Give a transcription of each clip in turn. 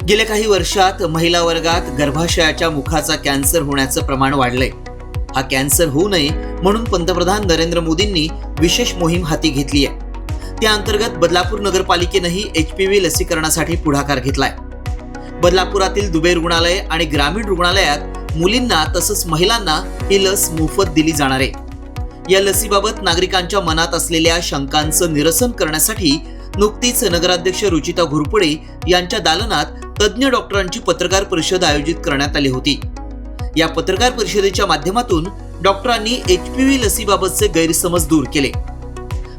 गेल्या काही वर्षात महिला वर्गात गर्भाशयाच्या मुखाचा कॅन्सर होण्याचं प्रमाण वाढलंय. हा कॅन्सर होऊ नये म्हणून पंतप्रधान नरेंद्र मोदींनी विशेष मोहीम हाती घेतली आहे. त्या अंतर्गत बदलापूर नगरपालिकेनंही HPV लसीकरणासाठी पुढाकार घेतलाय. बदलापुरातील दुबे रुग्णालय आणि ग्रामीण रुग्णालयात मुलींना तसंच महिलांना ही लस मोफत दिली जाणार आहे. या लसीबाबत नागरिकांच्या मनात असलेल्या शंकांचं निरसन करण्यासाठी नुकतीच नगराध्यक्ष रुचिता घोरपडे यांच्या दालनात तज्ज्ञ डॉक्टरांची पत्रकार परिषद आयोजित करण्यात आली होती. या पत्रकार परिषदेच्या माध्यमातून डॉक्टरांनी HPV लसीबाबतचे गैरसमज दूर केले.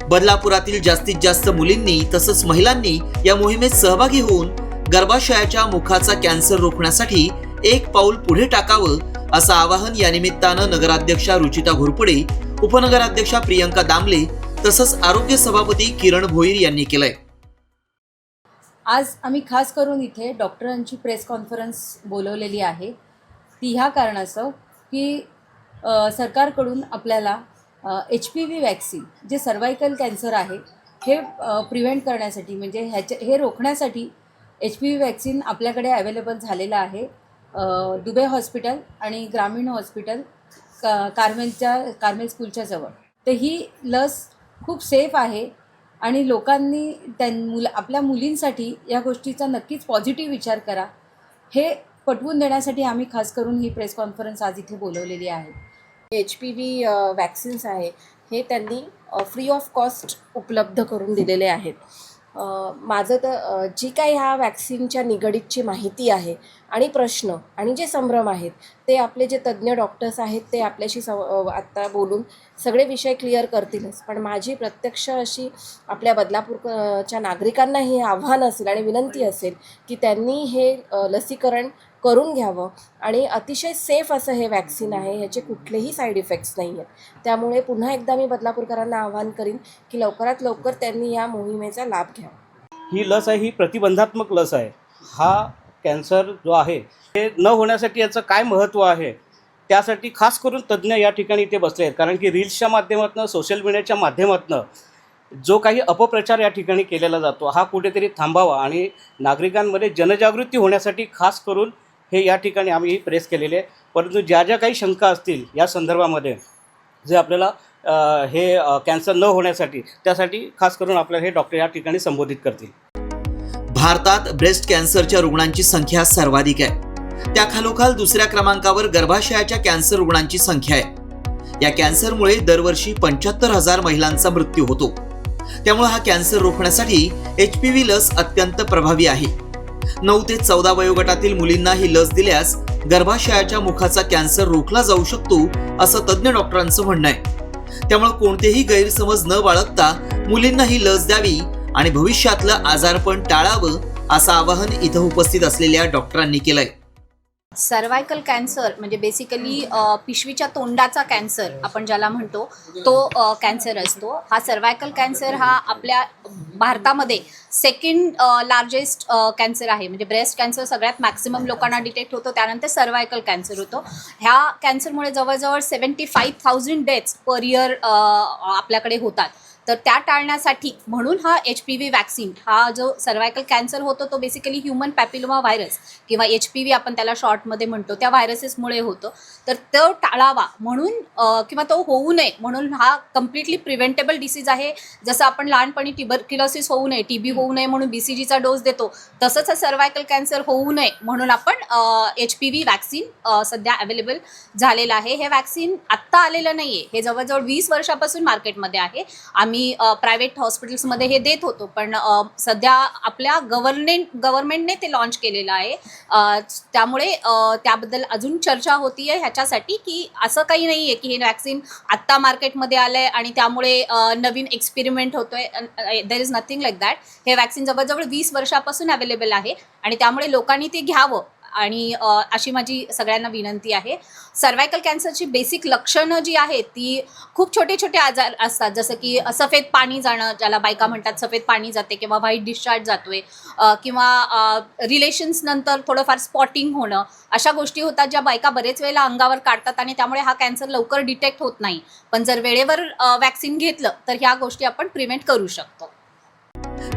बदलापुरातील जास्तीत जास्त मुलींनी तसंच महिलांनी या मोहिमेत सहभागी होऊन गर्भाशयाच्या मुखाचा कॅन्सर रोखण्यासाठी एक पाऊल पुढे टाकावं असं आवाहन या निमित्तानं नगराध्यक्षा रुचिता घोरपडे, उपनगराध्यक्षा प्रियंका दामले तसंच आरोग्य सभापती किरण भोईर यांनी केलंय. आज आम्ही खास करून इथे डॉक्टरांची प्रेस कॉन्फरन्स बोलवलेली आहे. ती ह्या कारणास्तव की सरकारकडून आपल्याला HPV वॅक्सिन जे सर्वायकल कॅन्सर आहे हे प्रिव्हेंट करण्यासाठी म्हणजे हे रोखण्यासाठी HPV वॅक्सिन आपल्याकडे अवेलेबल झालेलं आहे. दुबे हॉस्पिटल आणि ग्रामीण हॉस्पिटल कार्मेल स्कूलच्या जवळ. तर ही लस खूप सेफ आहे आणि लोकांनी आपल्या मुलींसाठी या गोष्टीचा नक्कीच पॉझिटिव्ह विचार करा हे पटवून देण्यासाठी आम्ही खास करून ही प्रेस कॉन्फरन्स आज इथे बोलवलेली आहे. HPV वॅक्सिन्स आहे हे त्यांनी फ्री ऑफ कॉस्ट उपलब्ध करून दिलेले आहेत. माझं तर जी काही ह्या वॅक्सिनच्या निगडीतची माहिती आहे आणि प्रश्न आणि जे संभ्रम आहेत ते आपले जे तज्ज्ञ डॉक्टर्स आहेत ते आपल्याशी आत्ता बोलून सगळे विषय क्लिअर करतीलच. पण माझी प्रत्यक्ष अशी आपल्या बदलापूरच्या नागरिकांना हे आव्हान असेल आणि विनंती असेल की त्यांनी हे लसीकरण करून घ्यावं आणि अतिशय सेफ असं हे वॅक्सिन आहे. ह्याचे कुठलेही साईड इफेक्ट्स नाही आहेत. त्यामुळे पुन्हा एकदा मी बदलापूरकरांना आवाहन करीन की लवकरात लवकर त्यांनी या मोहिमेचा लाभ घ्यावा. ही लस आहे ही प्रतिबंधात्मक लस आहे. हा कॅन्सर जो आहे हे न होण्यासाठी याचं काय महत्त्व आहे त्यासाठी खास करून तज्ज्ञ या ठिकाणी इथे बसले आहेत. कारण की रील्सच्या माध्यमातून सोशल मीडियाच्या माध्यमातून जो काही अपप्रचार या ठिकाणी केलेला जातो हा कुठेतरी थांबावा आणि नागरिकांमध्ये जनजागृती होण्यासाठी खास करून हे या ठिकाणी आम्ही प्रेस केलेले आहे. परंतु ज्या ज्या काही शंका असतील या संदर्भामध्ये जे आपल्याला हे कॅन्सर न होण्यासाठी त्यासाठी खास करून आपल्याला हे डॉक्टर या ठिकाणी संबोधित करतील. भारतात ब्रेस्ट कॅन्सरच्या रुग्णांची संख्या सर्वाधिक आहे. त्याखालोखाल दुसऱ्या क्रमांकावर गर्भाशयाच्या कॅन्सर रुग्णांची संख्या आहे. या कॅन्सरमुळे दरवर्षी 75,000 महिलांचा मृत्यू होतो. त्यामुळे हा कॅन्सर रोखण्यासाठी HPV लस अत्यंत प्रभावी आहे. 9 ते 14 वयोगटातील मुलींना ही लस दिल्यास गर्भाशयाच्या मुखाचा कॅन्सर रोखला जाऊ शकतो असं तज्ज्ञ डॉक्टरांचं म्हणणं आहे. त्यामुळे कोणतेही गैरसमज न बाळगता मुलींना ही लस द्यावी आणि भविष्यातलं आजारपण टाळावं असं आवाहन इथं उपस्थित असलेल्या डॉक्टरांनी केलंय. सर्वायकल कॅन्सर म्हणजे बेसिकली पिशवीच्या तोंडाचा कॅन्सर आपण ज्याला म्हणतो तो कॅन्सर असतो. हा सर्वायकल कॅन्सर हा आपल्या भारतामध्ये सेकंड लार्जेस्ट कॅन्सर आहे. म्हणजे ब्रेस्ट कॅन्सर सगळ्यात मॅक्सिमम लोकांना डिटेक्ट होतो, त्यानंतर सर्वायकल कॅन्सर होतो. ह्या कॅन्सरमुळे जवळजवळ 75,000 डेथ्स पर इयर आपल्याकडे होतात. तर त्या टाळण्यासाठी म्हणून हा HPV वॅक्सिन हा जो सर्वायकल कॅन्सर होतो तो बेसिकली ह्युमन पॅपिलोमा व्हायरस किंवा HPV आपण त्याला शॉर्टमध्ये म्हणतो त्या व्हायरसेसमुळे होतो. तर तो टाळावा म्हणून किंवा तो होऊ नये म्हणून हा कम्प्लिटली प्रिव्हेंटेबल डिसीज आहे. जसं आपण लहानपणी ट्युबरक्युलोसिस होऊ नये, TB होऊ नये म्हणून BCGचा डोस देतो, तसंच हा सर्वायकल कॅन्सर होऊ नये म्हणून आपण HPV वॅक्सिन सध्या अवेलेबल झालेलं आहे. हे वॅक्सिन आत्ता आलेलं नाही आहे, हे जवळजवळ 20 वर्षापासून मार्केटमध्ये आहे. आम्ही प्रायव्हेट हॉस्पिटल्समध्ये हे देत होतो, पण सध्या आपल्या गव्हर्नमेंटने ते लॉन्च केलेलं आहे. त्यामुळे त्याबद्दल अजून चर्चा होती आहे ह्याच्यासाठी की असं काही नाही आहे की हे वॅक्सिन आत्ता मार्केटमध्ये आलं आहे आणि त्यामुळे नवीन एक्सपेरिमेंट होतो आहे. There is nothing like that. हे वॅक्सिन जवळजवळ 20 वर्षापासून अवेलेबल आहे आणि त्यामुळे लोकांनी ते घ्यावं आणि अशी माझी सगळ्यांना विनंती आहे. सर्वायकल कॅन्सरची बेसिक लक्षणं जी आहेत ती खूप छोटे छोटे आजार असतात, जसं की सफेद पाणी जाणं, ज्याला बायका म्हणतात सफेद पाणी जाते किंवा व्हाईट डिस्चार्ज जातोय, किंवा रिलेशन्स नंतर थोडंफार स्पॉटिंग होणं, अशा गोष्टी होतात ज्या बायका बरेच वेळेला अंगावर काढतात आणि त्यामुळे हा कॅन्सर लवकर डिटेक्ट होत नाही. पण जर वेळेवर वॅक्सिन घेतलं तर ह्या गोष्टी आपण प्रिव्हेंट करू शकतो.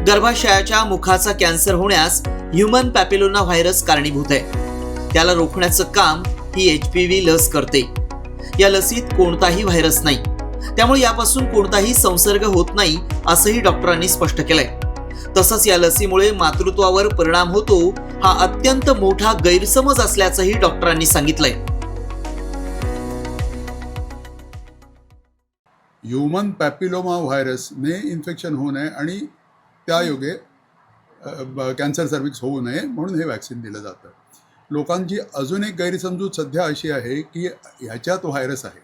गर्भाशयाच्या मुखाचा कॅन्सर होण्यास ह्युमन पॅपिलोमा व्हायरस कारणीभूत आहे. त्याला रोखण्याचं काम ही HPV लस करते. या लसीत कोणताही व्हायरस नाही, त्यामुळे यापासून कोणताही संसर्ग होत नाही असंही डॉक्टरांनी स्पष्ट केलंय. तसंच या लसीमुळे मातृत्वावर परिणाम होतो हा अत्यंत मोठा गैरसमज असल्याचंही डॉक्टरांनी सांगितलंय. ह्युमन पॅपिलोमा व्हायरसने इन्फेक्शन होऊ नये आणि त्यायोगे कॅन्सर सर्व्हिक्स होऊ नये म्हणून हे वॅक्सिन दिलं जातं. लोकांची अजून एक गैरसमजूत सध्या अशी आहे की ह्याच्यात व्हायरस आहे,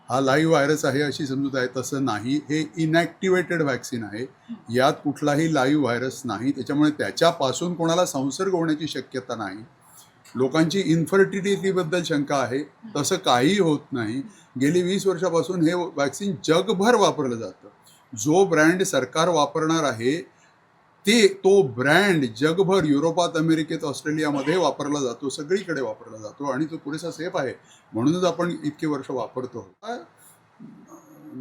हा लाईव्ह व्हायरस आहे अशी समजूत आहे. तसं नाही, हे इनॅक्टिवेटेड वॅक्सिन आहे. यात कुठलाही लाईव्ह व्हायरस नाही, त्याच्यामुळे त्याच्यापासून कोणाला संसर्ग होण्याची शक्यता नाही. लोकांची इन्फर्टिलिटीबद्दल शंका आहे, तसं काहीही होत नाही. गेली 20 वर्षापासून हे वॅक्सिन जगभर वापरलं जातं. जो ब्रँड सरकार वापरणार आहे तो ब्रँड जगभर युरोपात, अमेरिकेत, ऑस्ट्रेलियामध्ये वापरला जातो, सगळीकडे वापरला जातो आणि तो पुरेसा सेफ आहे म्हणूनच आपण इतके वर्ष वापरतो.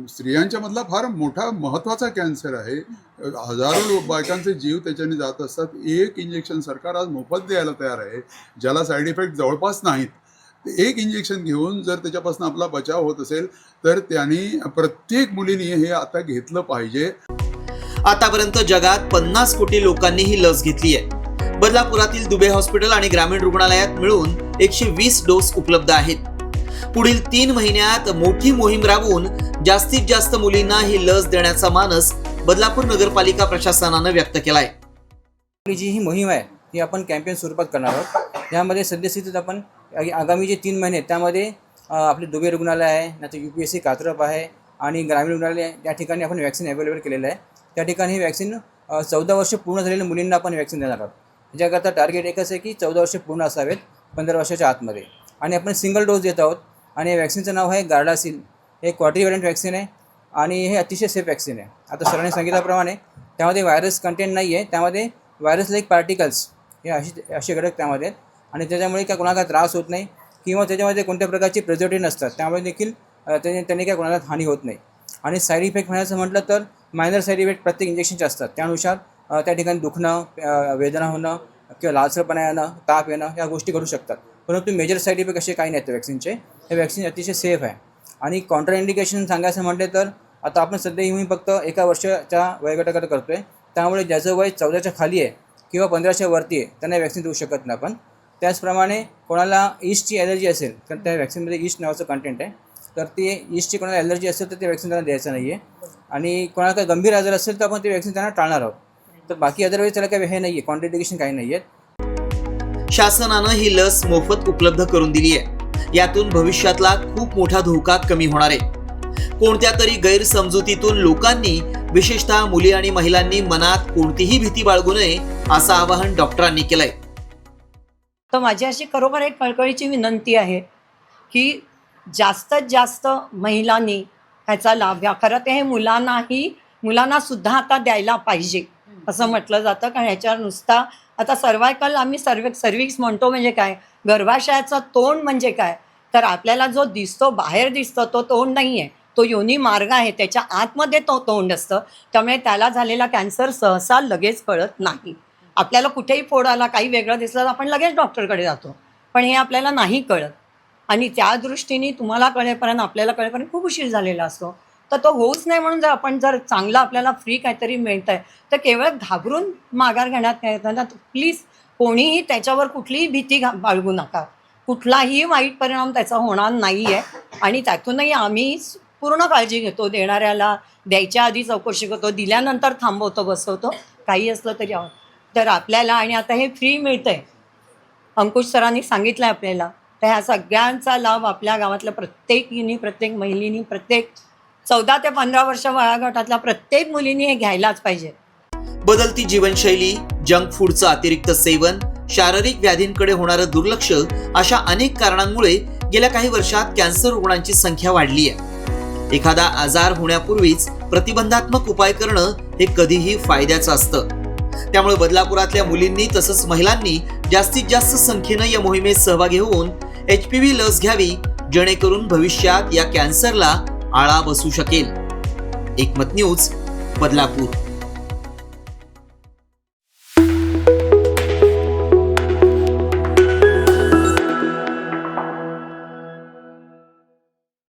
स्त्रियांच्या मधला फार मोठा महत्त्वाचा कॅन्सर आहे. हजारो बायकांचे जीव त्याच्याने जात असतात. एक इंजेक्शन सरकार आज मोफत द्यायला तयार आहे, ज्याला साईड इफेक्ट जवळपास नाहीत. एक इंजेक्शन घेऊन जर त्याच्यापासून आपला बचाव होत असेल तर त्यांनी प्रत्येक मुलीने हे आता घेतलं पाहिजे. आतापर्यंत जगात 50 कोटी लोकांनी ही लस घेतली आहे. बदलापुरातील दुबे हॉस्पिटल आणि ग्रामीण रुग्णालयात मिळून 120 डोस उपलब्ध आहेत. पुढील 3 महिन्यात मोठी मोहीम राबवून जास्तीत जास्त मुलींना ही लस देण्याचा मानस बदलापूर नगरपालिका प्रशासनानं व्यक्त केलाय. जी ही मोहीम आहे ही आपण कॅम्पेन स्वरूपात करणार आहोत. यामध्ये सद्यस्थितीत आपण आगामी जे 3 महिने त्यामध्ये आपले दुबे रुग्णालय आहे, नंतर UPSC कात्रप आहे आणि ग्रामीण रुग्णालय या ठिकाणी आपण वॅक्सिन अवेलेबल केलेलं आहे. त्या ठिकाणी ही वॅक्सिन 14 वर्ष पूर्ण झालेल्या मुलींना आपण वॅक्सिन देणार आहोत. त्याच्याकरता टार्गेट एकच आहे की 14 वर्ष पूर्ण असावेत 15 वर्षाच्या आतमध्ये. आणि आपण सिंगल डोस देत आहोत आणि या वॅक्सिनचं नाव आहे गार्डासिल. हे क्वाड्रिव्हॅलंट वॅक्सिन आहे आणि हे अतिशय सेफ वॅक्सिन आहे. आता सरांनी सांगितल्याप्रमाणे त्यामध्ये व्हायरस कंटेंट नाही आहे, त्यामध्ये व्हायरस लाईक पार्टिकल्स हे असे घटक त्यामध्ये आहेत आणि त्याच्यामुळे काय कोणाला काय त्रास होत नाही किंवा त्याच्यामध्ये कोणत्या प्रकारचे प्रिझर्वेटिव्ह नसतात, त्यामुळे देखील त्यांनी काय कोणाला हानी होत नाही. आणि साईड इफेक्ट म्हणायचं म्हटलं तर मायनर साईड इफेक्ट प्रत्येक इंजेक्शनचे असतात. त्यानुसार त्या ठिकाणी दुखणं, वेदना होणं किंवा लालसरपणा येणं, ताप येणं या गोष्टी घडू शकतात. परंतु मेजर साईड इफेक्ट असे काही नाहीत वॅक्सिनचे. हे वॅक्सिन अतिशय सेफ आहे. आणि काउंटर इंडिकेशन सांगायचं म्हटले तर आता आपण सध्या ही मोहीम फक्त 1 वर्षाच्या वयोगटाकडे करतो आहे. त्यामुळे ज्याचं वय 14च्या खाली आहे किंवा 15च्या वरती आहे त्यांना वॅक्सिन देऊ शकत नाही आपण. त्याचप्रमाणे कोणाला ईस्टची ॲलर्जी असेल तर त्या वॅक्सिनमध्ये ईस्ट नावाचं कंटेंट आहे, तर ते ईस्टची कोणाला ॲलर्जी असेल तर ते वॅक्सिन त्यांना द्यायचं नाही आहे. आणि कोणाला काही गंभीर आजार असेल तर आपण ते वॅक्सिन त्यांना टाळणार आहोत. तर बाकी अदरवाईज त्याला काही हे नाही आहे, कॉन्ट्राइंडिकेशन काही नाही आहे. शासनानं ही लस मोफत उपलब्ध करून दिली आहे. यातून भविष्यातला खूप मोठा धोका कमी होणार आहे. कोणत्या तरी गैरसमजुतीतून लोकांनी, विशेषतः मुली आणि महिलांनी मनात कोणतीही भीती बाळगू नये असं आवाहन डॉक्टरांनी केलंय. तर माझी अशी खरोखर एक कळकळीची विनंती आहे की जास्तीत जास्त महिलांनी ह्याचा लाभ घ्या. खरं ते हे मुलांना सुद्धा आता द्यायला पाहिजे असं म्हटलं जातं. कारण ह्याच्यावर नुसता आता सर्वायकल आम्ही सर्विक्स म्हणतो म्हणजे काय, गर्भाशयाचं तोंड म्हणजे काय, तर आपल्याला जो दिसतो बाहेर दिसतो तो तोंड नाही आहे, तो योनी मार्ग आहे, त्याच्या आतमध्ये तो तोंड असतं. त्यामुळे त्याला झालेला कॅन्सर सहसा लगेच कळत नाही. आपल्याला कुठेही फोड आला, काही वेगळं दिसलं तर आपण लगेच डॉक्टरकडे जातो, पण हे आपल्याला नाही कळत. आणि त्या दृष्टीने तुम्हाला आपल्याला कळेपर्यंत खूप उशीर झालेला असतो. तर तो होऊच नाही म्हणून जर चांगलं आपल्याला फ्री काहीतरी मिळतं आहे तर केवळ घाबरून माघार घेण्यात काय येतं ना. प्लीज कोणीही त्याच्यावर कुठलीही भीती बाळगू नका. कुठलाही वाईट परिणाम त्याचा होणार नाही आहे आणि त्यातूनही आम्ही पूर्ण काळजी घेतो. देणाऱ्याला द्यायच्या आधी चौकशी करतो, दिल्यानंतर थांबवतो, बसवतो, काही असलं तरी. तर आपल्याला आणि आता हे फ्री मिळतं आहे, अंकुश सरांनी सांगितलं आहे आपल्याला. तर ह्या सगळ्यांचा लाभ आपल्या गावातल्या प्रत्येकीने, प्रत्येक महिलेनी, प्रत्येक 14 ते 15 वर्ष वयोगटातल्या प्रत्येक मुलींनी हे घ्यायलाच पाहिजे. बदलती जीवनशैली, जंक फूडचं अतिरिक्त सेवन, शारीरिक व्याधींकडे होणारं दुर्लक्ष अशा अनेक कारणांमुळे गेल्या काही वर्षात कॅन्सर रुग्णांची संख्या वाढली आहे. एखादा आजार होण्यापूर्वीच प्रतिबंधात्मक उपाय करणं हे कधीही फायद्याचं असतं. त्यामुळे बदलापुरातल्या मुलींनी तसंच महिलांनी जास्तीत जास्त संख्येनं या मोहिमेत सहभागी होऊन HPV लस घ्यावी, जेणेकरून भविष्यात या कॅन्सरला आळा बसू शकेल. एकमत न्यूज, बदलापूर.